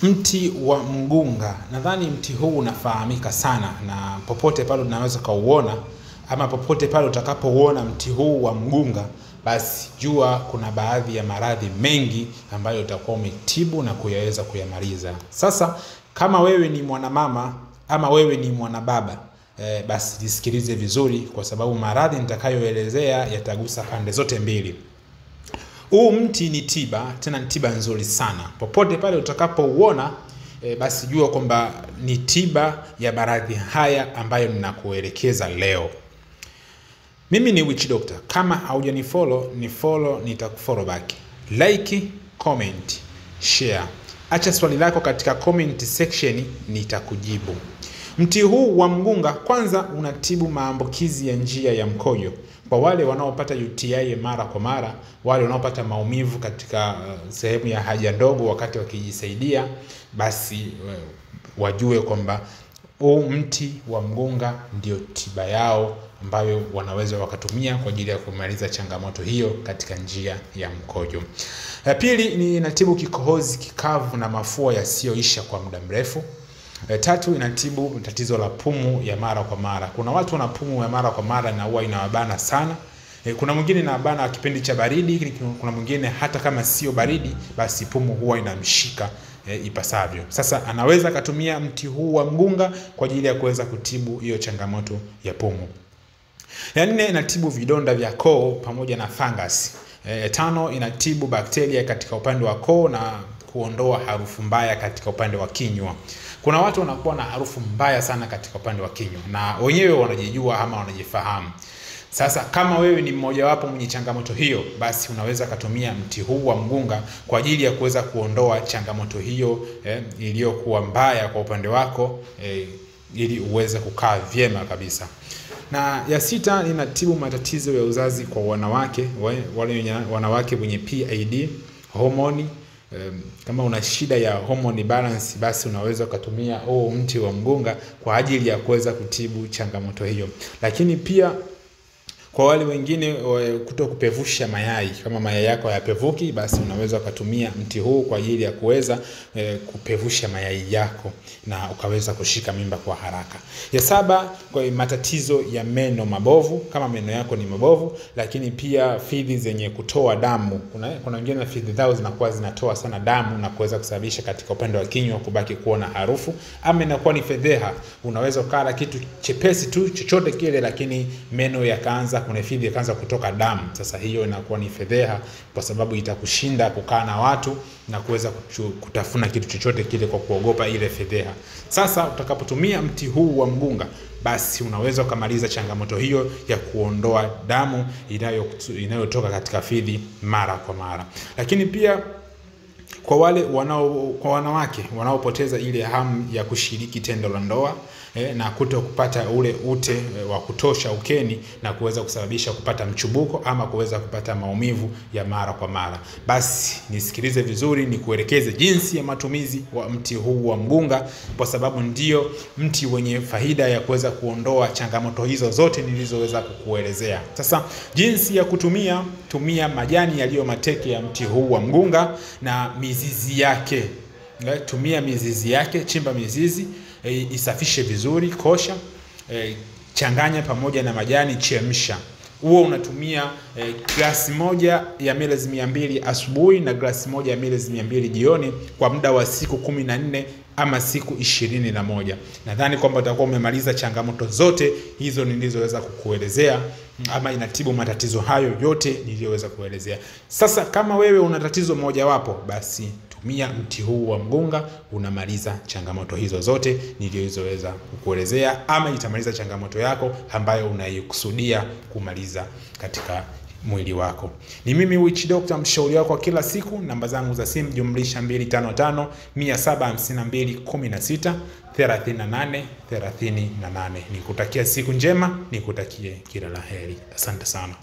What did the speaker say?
Mti wa mgunga. Nadhani mti huu unafahamika sana na popote pale unaweza kauona, ama popote pale utakapouona mti huu wa mgunga, basi jua kuna baadhi ya maradhi mengi ambayo utakuwa umetibu na kuyaweza kuyamaliza. Sasa kama wewe ni mwanamama ama wewe ni mwanababa, basi nisikilize vizuri, kwa sababu maradhi nitakayoelezea yatagusa pande zote mbili. Huu mti ni tiba, tena ni tiba nzuri sana. Popote pale utakapouona, basi jua kwamba ni tiba ya maradhi haya ambayo ninakuelekeza leo. Mimi ni Witch Doctor. Kama haujanifollow, ni follow, nitakufollow back. Like, comment, share. Acha swali lako katika comment section, nitakujibu. Mti huu wa mgunga kwanza unatibu maambukizi ya njia ya mkojo. Kwa wale wanaopata UTI mara kwa mara, wale wanaopata maumivu katika sehemu ya haja ndogo wakati wakijisaidia, basi wajue kwamba huu mti wa mgunga ndio tiba yao ambayo wanaweza wakatumia kwa ajili ya kumaliza changamoto hiyo katika njia ya mkojo. Pili, ni inatibu kikohozi kikavu na mafua yasiyoisha kwa muda mrefu. Tatu, inatibu tatizo la pumu ya mara kwa mara. Kuna watu wana pumu ya mara kwa mara na huwa inawabana sana. Kuna mwingine inawabana kipindi cha baridi, kuna mwingine hata kama sio baridi, basi pumu huwa inamshika ipasavyo. Sasa anaweza kutumia mti huu wa mgunga kwa ajili ya kuweza kutibu hiyo changamoto ya pumu. Ya nne, inatibu vidonda vya koo pamoja na fungus. Tano, inatibu bakteria katika upande wa koo na kuondoa harufu mbaya katika upande wa kinywa. Kuna watu wanakuwa na harufu mbaya sana katika upande wa kinywa na wenyewe wanajijua ama wanajifahamu. Sasa kama wewe ni mmoja wapo mwenye changamoto hiyo, basi unaweza kutumia mti huu wa mgunga kwa ajili ya kuweza kuondoa changamoto hiyo iliyokuwa mbaya kwa upande wako, ili uweze kukaa vyema kabisa. Na ya sita, inatibu matatizo ya uzazi kwa wanawake, wale wanawake wenye PID, homoni. Kama una shida ya hormone balance, basi unaweza kutumia huu mti wa mgunga kwa ajili ya kuweza kutibu changamoto hiyo. Lakini pia kwa wale wengine kutokupevusha mayai, kama mayai yako hayapevuki, basi unaweza kutumia mti huu kwa ajili ya kuweza kupevusha mayai yako na ukaweza kushika mimba kwa haraka. Ya saba, kwa matatizo ya meno mabovu, kama meno yako ni mabovu, lakini pia fizi zenye kutoa damu. Kuna wengine fizi zao zinakuwa zinatoa sana damu na kuweza kusababisha katika upande wa kinywa kubaki kuwa na harufu, ama inakuwa ni fedheha. Unaweza ukala kitu chepesi tu chochote kile, lakini meno yakaanza, kuna fizi yakaanza kutoka damu. Sasa hiyo inakuwa ni fedheha, kwa sababu itakushinda kukaa na watu na kuweza kutafuna kitu chochote kile kwa kuogopa ile fedheha. Sasa utakapotumia mti huu wa mgunga, basi unaweza kumaliza changamoto hiyo ya kuondoa damu inayotoka katika fizi mara kwa mara. Lakini pia kwa wale kwa wanawake wanaopoteza ile hamu ya kushiriki tendo la ndoa, na kupata ule ute wa kutosha ukeni na kuweza kusababisha kupata mchubuko ama kuweza kupata maumivu ya mara kwa mara, basi nisikilize vizuri, nikuelekeze jinsi ya matumizi wa mti huu wa mgunga, kwa sababu ndio mti wenye faida ya kuweza kuondoa changamoto hizo zote nilizoweza kukuelezea. Sasa jinsi ya kutumia: tumia majani yaliyo mateke ya mti huu wa mgunga na mizizi yake. Tumia mizizi yake, chimba mizizi, isafishe vizuri, kosha, changanya pamoja na majani, chemsha. Huo unatumia glasi moja ya mililita 200 asubuhi na glasi moja ya mililita 200 jioni kwa muda wa siku 14 ama siku 21. Nadhani kwamba utakuwa umemaliza changamoto zote hizo nilizoweza kukuelezea, ama inatibu matatizo hayo yote niliyoweza kuelezea. Sasa kama wewe una tatizo moja wapo, basi tumia mti huu wa mgunga, unamaliza changamoto hizo zote nilizoweza kukuelezea, ama itamaliza changamoto yako ambayo unaikusudia kumaliza katika mwili wako. Ni mimi Witch Doctor, mshauri wako kila siku. Namba zangu za simu +255 752 16 38 38. Nikutakia siku njema, nikutakie kila laheri. Asante sana.